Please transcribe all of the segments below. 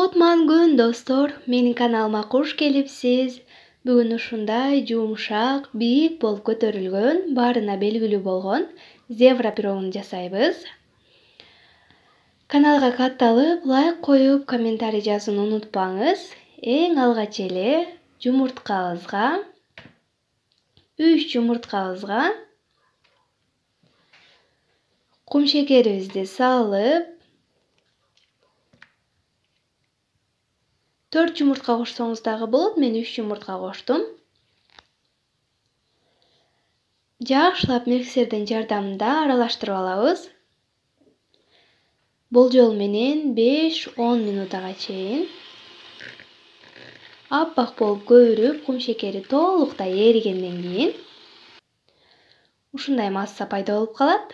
Кутман күн достор, менин каналыма куш келипсиз. Бүгүн ушундай жумшак, бийик болуп көтөрүлгөн, баарына белгилүү болгон зебра пирогун жасайбыз. Каналга катталып, лайк коюп, комментарий жазууну унутпаңыз. Эң алгач эле жумурткабызга 3 жумурткабызга кум шекерибизди салып 4 жумуртка кошсоңуз дагы болот, мен 3 жумуртка коштум. Жакшылап миксердин жардамында аралаштырып алабыз. Болжол менен 5-10 минутага чейин. Аппак болуп көбүрүп, кум шекери толуктай эригенден кийин ушундай масса пайда болуп калат.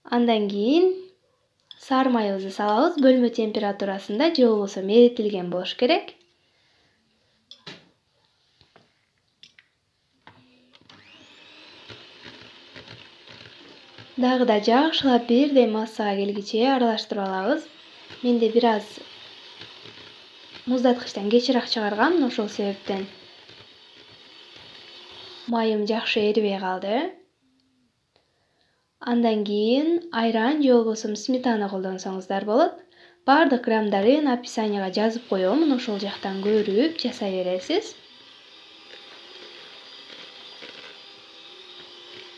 Андан кийин сары майыбызды салабыз. Бөлмө температурасында же болбосо эритилген болуш керек. Дагы да жакшылап бирдей массага келгиче аралаштырып алабыз. Менде бир аз муздаткычтан кечираак чыгаргам, ошол себептен майым жакшы эрибей калды. Андан кийин айран же болбосо сметана колдонсоңуздар болот. Бардык граммдарын описанияга жазып коем, ошол жактан көрүп жасай бересиз.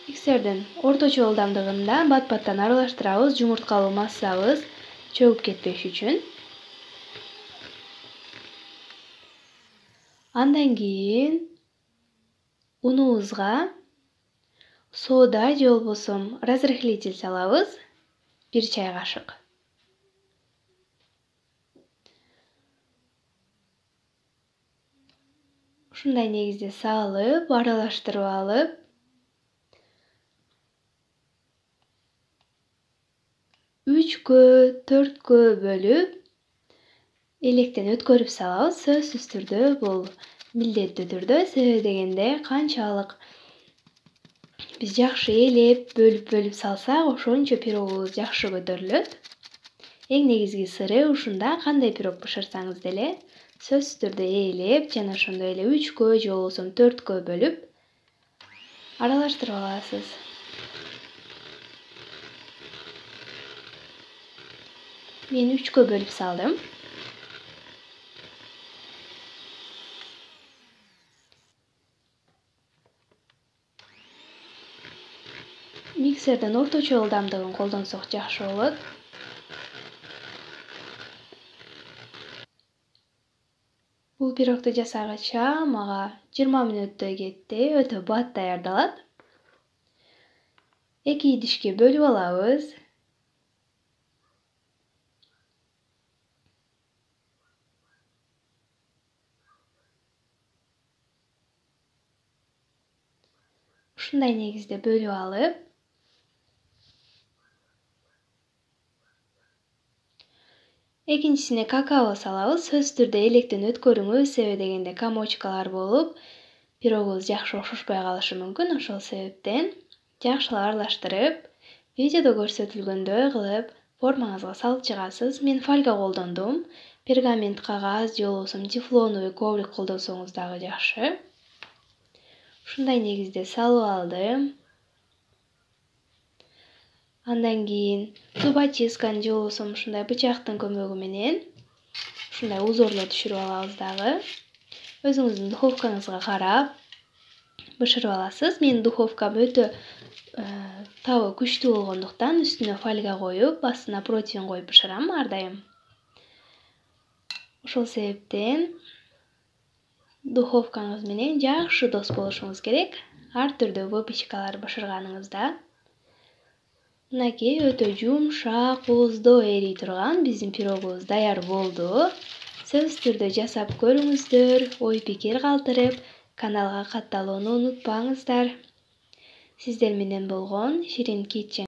Миксердин орточо ылдамдыгында бат-баттан аралаштырабыз, жумурткалуу массабыз чөгүп кетпеш үчүн. Андан кийин унубузга сода же болбосо разрыхлитель салабыз, 1 чай кашык. Ушундай негизде салып, аралаштырып алып, үчкө, 4кө бөлүп, электен өткөрүп салабыз. Сөзсүз түрдө бул милдеттүү түрдө, себеби дегенде канчалык биз жакшы ээлеп, бөлүп салсак, ошончо пирогубуз жакшы көтөрүлөт. Эң негизги сыры ушунда, кандай пирог бышырсаңыз деле сөзсүз түрдө ээлеп, жана ошондой эле 3кө же болбосо 4кө бөлүп аралаштырып аласыз. Мен 3кө бөлүп салдым. Миксердин орточо ылдамдыгын колдонсок жакшы болот. Бул пирогду жасаганча мага 20 мүнөттөй кетти, өтө бат даярдалат. 2 идишке бөлүп алабыз. Ушундай негизде бөлүп алып, экинчисине какао салабыз. Сөзсүз түрдө электен өткөрүңүз, себеби дегенде комочкалар болуп, пирогубуз жакшы окшошпой калышы мүмкүн. Ошол себептен жакшылап аралаштырып, видеодо көрсөтүлгөндөй кылып формаңызга салып чыгасыз. Мен фольга колдондум. Пергамент кагаз же болбосо тефлоновый коврик колдонсоңуз дагы жакшы. Ушундай негизде салып алдым. Андан кийин зубочистканы же болбосо ушундай бычактын көмөгү менен ушундай узорлор түшүрүп алабыз дагы. Өзүңүздүн духовкаңызга карап бышырып аласыз. Менин духовкам өтө табы күчтүү болгондуктан үстүнө фольга коюп, астына противень коюп бышырам ар дайым. Ошол себептен духовкаңыз менен жакшы дос болушуңуз керек, ар түрдүү выпечкалар бышырганыңызда. Мынакей өтө жумшак, ооздоо эрий турган биздин пирогубуз даяр болду. Сөзсүз түрдө жасап көрүңүздөр, ой пикир калтырып, каналга катталууну унутпаңыздар. Сиздер менен болгон Ширин Kitchen